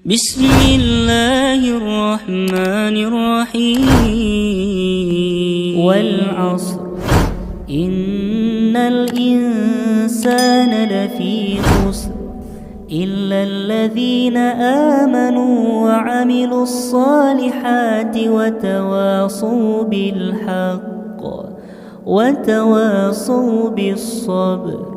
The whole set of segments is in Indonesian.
بسم الله الرحمن الرحيم والعصر إن الإنسان لفي خسر إلا الذين آمنوا وعملوا الصالحات وتواصوا بالحق وتواصوا بالصبر.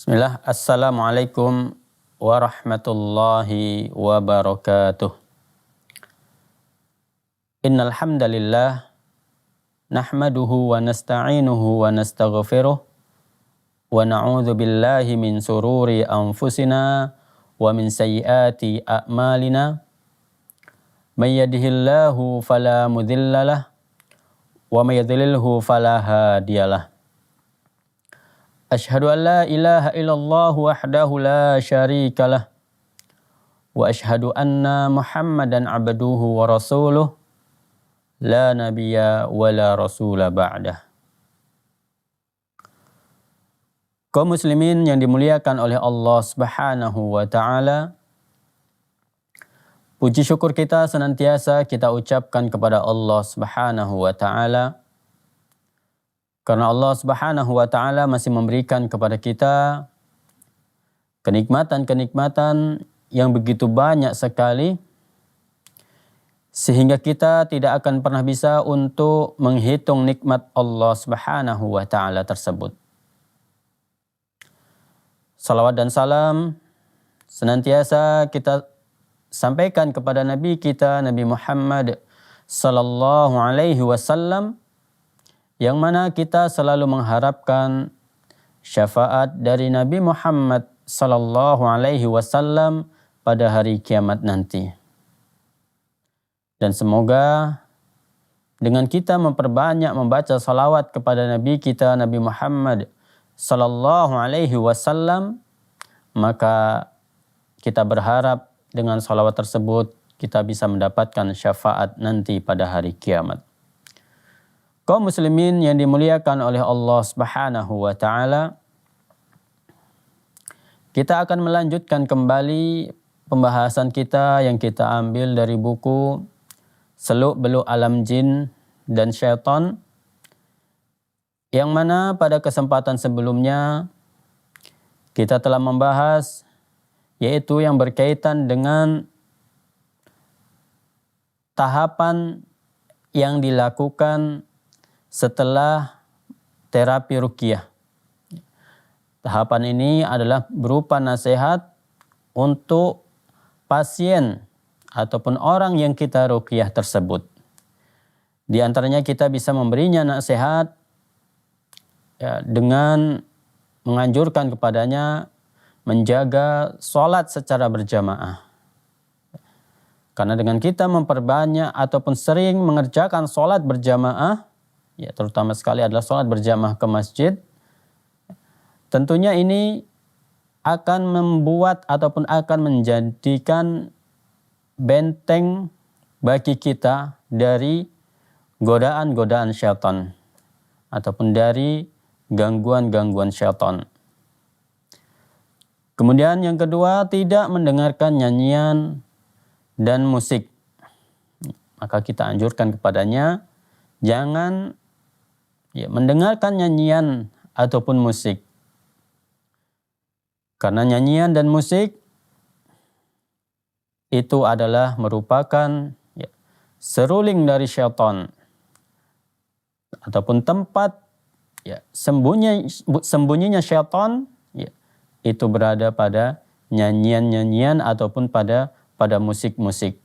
Bismillah, Assalamualaikum warahmatullahi wabarakatuh. Innal hamdalillah nahmaduhu wa nasta'inuhu wa nastaghfiruh wa na'udzu billahi min sururi anfusina wa min sayyiati a'malina. May yahdihillahu fala mudhillalah wa may yudlilhu fala hadiyalah. Asyhadu an la ilaha illallah wahdahu la syarikalah wa asyhadu anna Muhammadan abduhu wa rasuluh la nabiyya wa la rasula ba'dah. Kaum muslimin yang dimuliakan oleh Allah Subhanahu wa taala, puji syukur kita senantiasa kita ucapkan kepada Allah Subhanahu wa taala. Karena Allah Subhanahu wa taala masih memberikan kepada kita kenikmatan-kenikmatan yang begitu banyak sekali, sehingga kita tidak akan pernah bisa untuk menghitung nikmat Allah Subhanahu wa taala tersebut. Salawat dan salam senantiasa kita sampaikan kepada Nabi kita, Nabi Muhammad sallallahu alaihi wasallam, yang mana kita selalu mengharapkan syafaat dari Nabi Muhammad sallallahu alaihi wasallam pada hari kiamat nanti. Dan semoga dengan kita memperbanyak membaca salawat kepada Nabi kita Nabi Muhammad sallallahu alaihi wasallam, maka kita berharap dengan salawat tersebut kita bisa mendapatkan syafaat nanti pada hari kiamat. Kaum muslimin yang dimuliakan oleh Allah Subhanahu wa taala, kita akan melanjutkan kembali pembahasan kita yang kita ambil dari buku Seluk-Beluk Alam Jin dan Syaitan, yang mana pada kesempatan sebelumnya kita telah membahas yaitu yang berkaitan dengan tahapan yang dilakukan setelah terapi ruqyah. Tahapan ini adalah berupa nasihat untuk pasien ataupun orang yang kita ruqyah tersebut. Di antaranya kita bisa memberinya nasihat dengan menganjurkan kepadanya menjaga sholat secara berjamaah. Karena dengan kita memperbanyak ataupun sering mengerjakan sholat berjamaah, terutama sekali adalah sholat berjamaah ke masjid, tentunya ini akan membuat ataupun akan menjadikan benteng bagi kita dari godaan-godaan syaitan ataupun dari gangguan-gangguan syaitan. Kemudian yang kedua, tidak mendengarkan nyanyian dan musik. Maka kita anjurkan kepadanya jangan mendengarkan nyanyian ataupun musik. Karena nyanyian dan musik itu adalah merupakan seruling dari syaitan ataupun tempat sembunyinya syaitan, itu berada pada nyanyian-nyanyian ataupun pada musik-musik.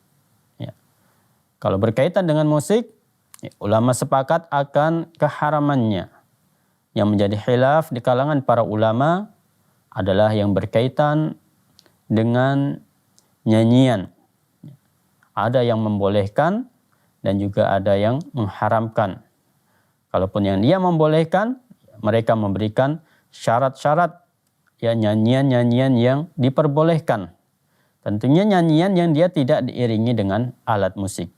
Kalau berkaitan dengan musik, ulama sepakat akan keharamannya. Yang menjadi khilaf di kalangan para ulama adalah yang berkaitan dengan nyanyian. Ada yang membolehkan dan juga ada yang mengharamkan. Kalaupun yang dia membolehkan, mereka memberikan syarat-syarat ya nyanyian-nyanyian yang diperbolehkan. Tentunya nyanyian yang dia tidak diiringi dengan alat musik.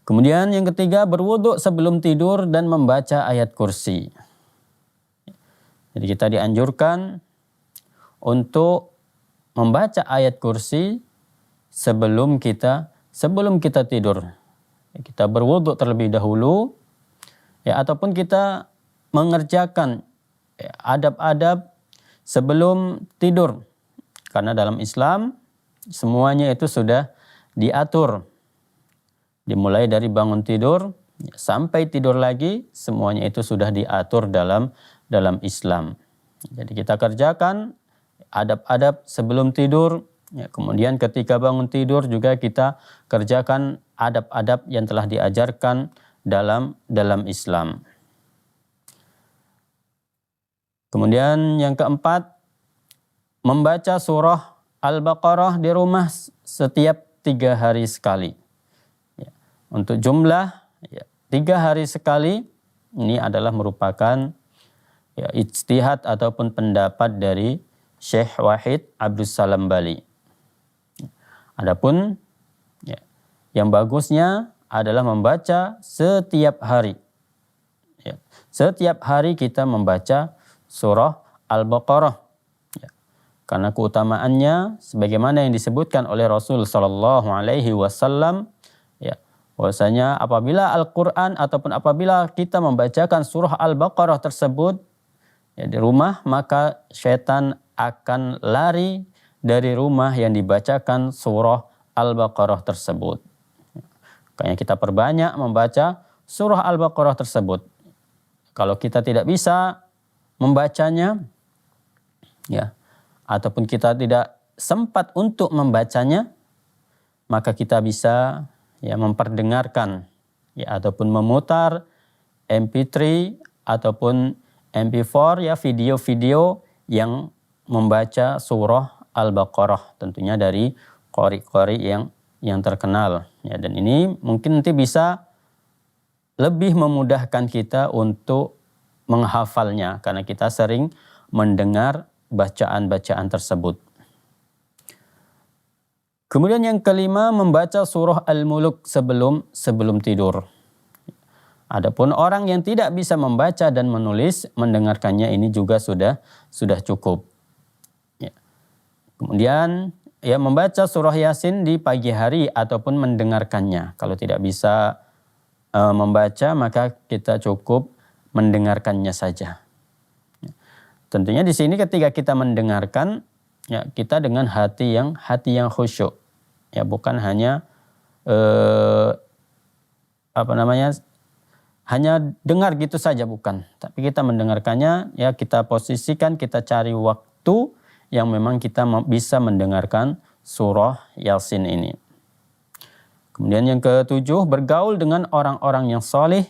Kemudian yang ketiga, berwudu sebelum tidur dan membaca ayat kursi. Jadi kita dianjurkan untuk membaca ayat kursi sebelum kita tidur. Kita berwudu terlebih dahulu, ya, ataupun kita mengerjakan adab-adab sebelum tidur. Karena dalam Islam semuanya itu sudah diatur. Dimulai dari bangun tidur sampai tidur lagi, semuanya itu sudah diatur dalam Islam. Jadi kita kerjakan adab-adab sebelum tidur, ya, kemudian ketika bangun tidur juga kita kerjakan adab-adab yang telah diajarkan dalam Islam. Kemudian yang keempat, membaca surah Al-Baqarah di rumah setiap 3 hari sekali. Untuk jumlah 3 hari sekali ini adalah merupakan ijtihad ataupun pendapat dari Syekh Wahid Abdus Salam Bali. Adapun yang bagusnya adalah membaca setiap hari. Setiap hari kita membaca surah Al-Baqarah. Karena keutamaannya sebagaimana yang disebutkan oleh Rasul sallallahu alaihi wasallam, bahwasanya apabila Al-Quran ataupun apabila kita membacakan surah Al-Baqarah tersebut di rumah, maka syaitan akan lari dari rumah yang dibacakan surah Al-Baqarah tersebut. Makanya kita perbanyak membaca surah Al-Baqarah tersebut. Kalau kita tidak bisa membacanya, ataupun kita tidak sempat untuk membacanya, maka kita bisa memperdengarkan ataupun memutar MP3 ataupun MP4 video-video yang membaca surah Al-Baqarah, tentunya dari qori-qori yang terkenal, dan ini mungkin nanti bisa lebih memudahkan kita untuk menghafalnya karena kita sering mendengar bacaan-bacaan tersebut. Kemudian yang kelima, membaca surah Al-Mulk sebelum tidur. Adapun orang yang tidak bisa membaca dan menulis, mendengarkannya ini juga sudah cukup. Kemudian membaca surah Yasin di pagi hari ataupun mendengarkannya. Kalau tidak bisa membaca, maka kita cukup mendengarkannya saja. Tentunya di sini ketika kita mendengarkan, kita dengan hati yang khusyuk, bukan hanya hanya dengar gitu saja, bukan. Tapi kita mendengarkannya, kita posisikan, kita cari waktu yang memang kita bisa mendengarkan surah Yasin ini. Kemudian yang ketujuh, bergaul dengan orang-orang yang soleh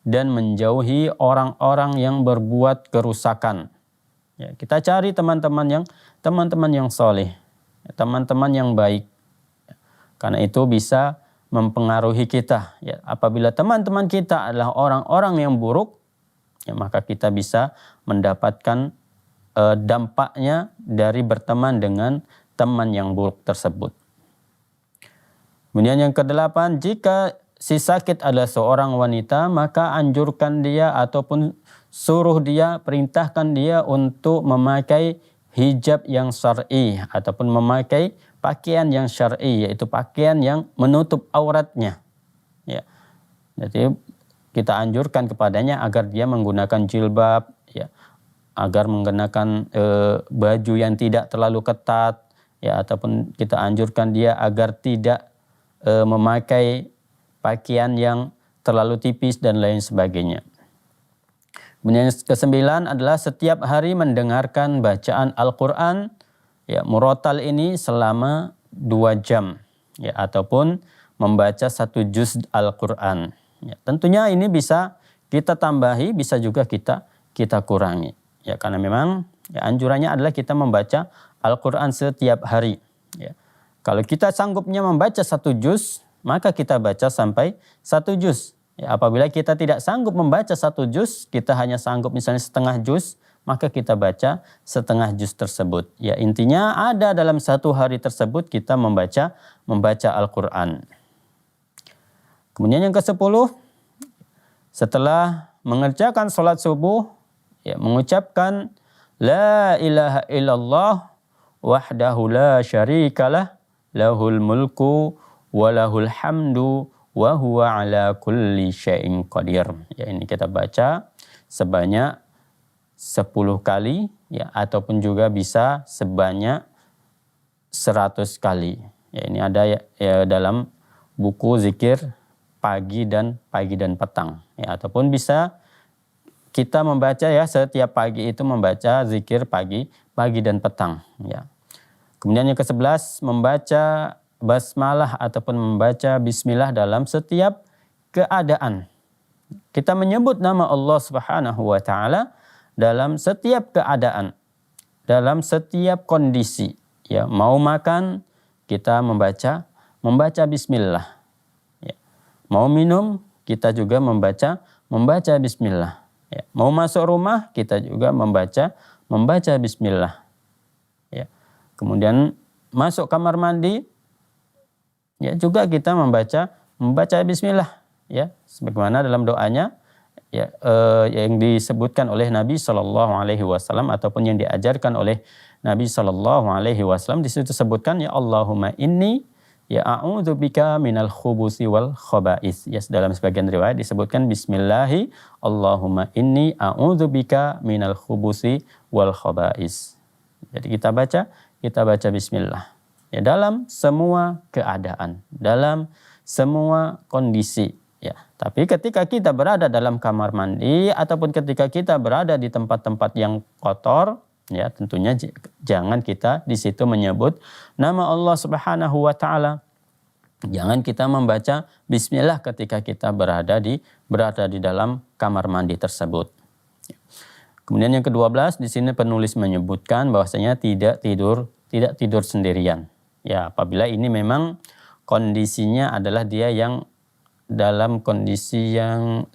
dan menjauhi orang-orang yang berbuat kerusakan. Kita cari teman-teman yang soleh, teman-teman yang baik. Karena itu bisa mempengaruhi kita. Apabila teman-teman kita adalah orang-orang yang buruk, maka kita bisa mendapatkan dampaknya dari berteman dengan teman yang buruk tersebut. Kemudian yang kedelapan, jika si sakit adalah seorang wanita, maka anjurkan dia ataupun suruh dia, perintahkan dia untuk memakai hijab yang syar'i ataupun memakai pakaian yang syar'i, yaitu pakaian yang menutup auratnya. Jadi kita anjurkan kepadanya agar dia menggunakan jilbab, agar menggunakan baju yang tidak terlalu ketat, ataupun kita anjurkan dia agar tidak memakai pakaian yang terlalu tipis dan lain sebagainya. Kemudian yang kesembilan adalah setiap hari mendengarkan bacaan Al-Quran, murotal ini selama 2 jam, ataupun membaca 1 juz Al-Quran. Tentunya ini bisa kita tambahi, bisa juga kita kurangi. Karena memang anjurannya adalah kita membaca Al-Quran setiap hari. Kalau kita sanggupnya membaca 1 juz, maka kita baca sampai 1 juz. Apabila kita tidak sanggup membaca 1 juz, kita hanya sanggup misalnya setengah juz, maka kita baca setengah juz tersebut. Ya, intinya ada dalam satu hari tersebut kita membaca Al-Quran. Kemudian yang ke-10, setelah mengerjakan sholat subuh, ya, mengucapkan La ilaha illallah wahdahu la syarikalah lahul mulku wa lahul hamdu wa huwa ala kulli syai'in qadir. Ya, ini kita baca sebanyak 10 kali, ya, ataupun juga bisa sebanyak 100 kali. Ya, ini ada ya, dalam buku zikir pagi dan petang. Ya, ataupun bisa kita membaca ya setiap pagi itu membaca zikir pagi dan petang. Ya. Kemudian yang ke-11 membaca basmalah ataupun membaca bismillah dalam setiap keadaan. Kita menyebut nama Allah Subhanahu wa taala dalam setiap keadaan, dalam setiap kondisi. Ya, mau makan kita membaca bismillah. Ya. Mau minum kita juga membaca bismillah. Ya. Mau masuk rumah kita juga membaca bismillah. Ya. Kemudian masuk kamar mandi ya juga kita membaca bismillah, ya, sebagaimana dalam doanya ya yang disebutkan oleh Nabi Shallallahu Alaihi Wasallam ataupun yang diajarkan oleh Nabi Shallallahu Alaihi Wasallam. Di situ disebutkan ya Allahumma inni ya a'udzubika minal khubusi wal khaba'is. Ya, dalam sebagian riwayat disebutkan bismillahi Allahumma inni a'udzubika minal khubusi wal khaba'is. Jadi kita baca bismillah. Ya, dalam semua keadaan, dalam semua kondisi. Ya, tapi ketika kita berada dalam kamar mandi ataupun ketika kita berada di tempat-tempat yang kotor, ya tentunya jangan kita di situ menyebut nama Allah Subhanahu wa taala. Jangan kita membaca bismillah ketika kita berada di dalam kamar mandi tersebut. Kemudian yang ke-12 di sini penulis menyebutkan bahwasanya tidak tidur sendirian. Ya, apabila ini memang kondisinya adalah dia yang dalam kondisi yang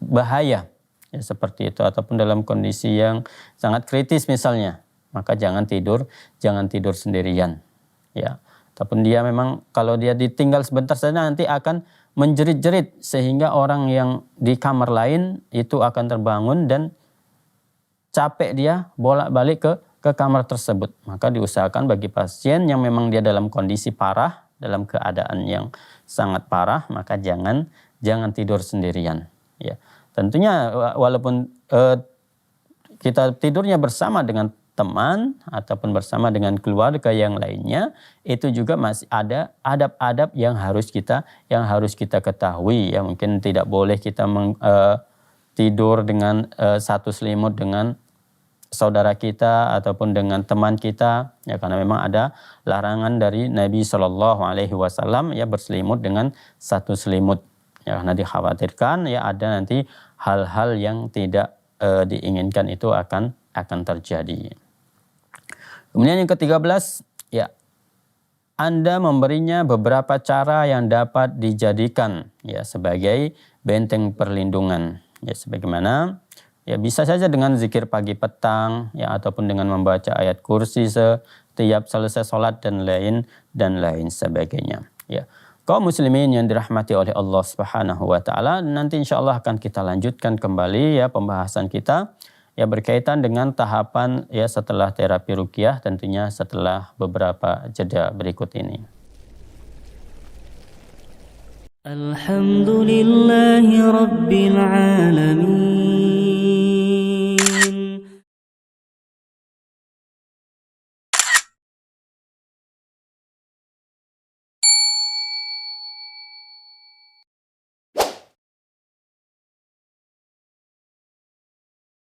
bahaya, ya, seperti itu, ataupun dalam kondisi yang sangat kritis misalnya, maka jangan tidur sendirian. Ya, ataupun dia memang kalau dia ditinggal sebentar saja nanti akan menjerit-jerit sehingga orang yang di kamar lain itu akan terbangun dan capek dia bolak-balik ke kamar tersebut. Maka diusahakan bagi pasien yang memang dia dalam kondisi parah, dalam keadaan yang sangat parah, maka jangan tidur sendirian. Ya, tentunya walaupun kita tidurnya bersama dengan teman ataupun bersama dengan keluarga yang lainnya, itu juga masih ada adab-adab yang harus kita ketahui. Ya, mungkin tidak boleh kita tidur dengan satu selimut dengan saudara kita ataupun dengan teman kita, ya, karena memang ada larangan dari Nabi Shallallahu Alaihi Wasallam ya berselimut dengan satu selimut, ya, karena dikhawatirkan ya ada nanti hal-hal yang tidak diinginkan itu akan terjadi. Kemudian yang ke-13, ya, Anda memberinya beberapa cara yang dapat dijadikan ya sebagai benteng perlindungan, ya, sebagaimana ya bisa saja dengan zikir pagi petang, ya, ataupun dengan membaca ayat kursi setiap selesai sholat dan lain sebagainya. Ya, kaum muslimin yang dirahmati oleh Allah Subhanahu wa taala, nanti insyaallah akan kita lanjutkan kembali ya pembahasan kita ya berkaitan dengan tahapan ya setelah terapi ruqyah, tentunya setelah beberapa jeda berikut ini. Alhamdulillahi rabbil alamin.